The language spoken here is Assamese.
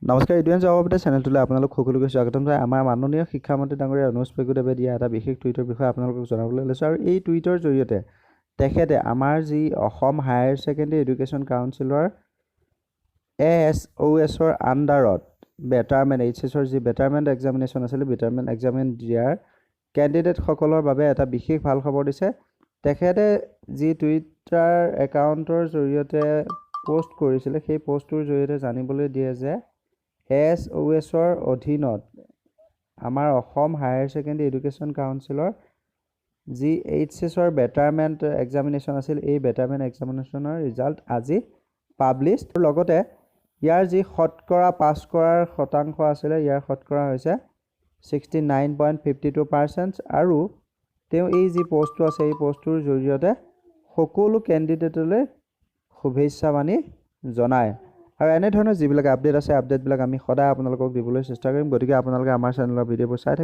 নমস্কাৰ, ইউটিউব জবাবতে চেনেলটোলৈ আপোনালোক সকলোকে স্বাগতম জনাই আমাৰ মাননীয় শিক্ষামন্ত্ৰী ডাঙৰীয়া অনুজ পেগুদেৱে দিয়া এটা বিশেষ টুইটৰ বিষয়ে আপোনালোকক জনাবলৈ লৈছোঁ। আৰু এই টুইটৰ জৰিয়তে তেখেতে আমাৰ যি অসম হায়াৰ ছেকেণ্ডেৰী এডুকেশ্যন কাউন্সিলৰ ASOSৰ আণ্ডাৰত বেটাৰমেণ্ট HSৰ যি বেটাৰমেণ্ট এক্সামিনেশ্যন আছিলে, বেটাৰমেণ্ট এক্সামিন দিয়াৰ কেণ্ডিডেটসকলৰ বাবে এটা বিশেষ ভাল খবৰ দিছে। তেখেতে যি টুইটাৰ একাউণ্টৰ জৰিয়তে পোষ্ট কৰিছিলে, সেই পোষ্টটোৰ জৰিয়তে জানিবলৈ দিয়ে যে ASOSৰ অধীনত আমাৰ অসম হায়াৰ ছেকেণ্ডেৰী এডুকেশ্যন কাউন্সিলৰ যি HSৰ বেটাৰমেণ্ট এক্সামিনেশ্যন আছিল, এই বেটাৰমেণ্ট এক্সামিনেশ্যনৰ ৰিজাল্ট আজি পাব্লিছ। লগতে ইয়াৰ যি শতকৰা পাছ কৰাৰ শতাংশ আছিলে, ইয়াৰ শতকৰা হৈছে 69.52%। আৰু তেওঁ এই যি পোষ্টটো আছে, এই পোষ্টটোৰ জৰিয়তে সকলো কেণ্ডিডেটলৈ শুভেচ্ছা বাণী জনায়। আৰু এনেধৰণৰ যিবিলাক আপডেট আছে, আপডেটবিলাক আমি সদায় আপোনালোকক দিবলৈ চেষ্টা কৰিম। গতিকে আপোনালোকে আমাৰ চেনেলৰ ভিডিঅ'বোৰ চাই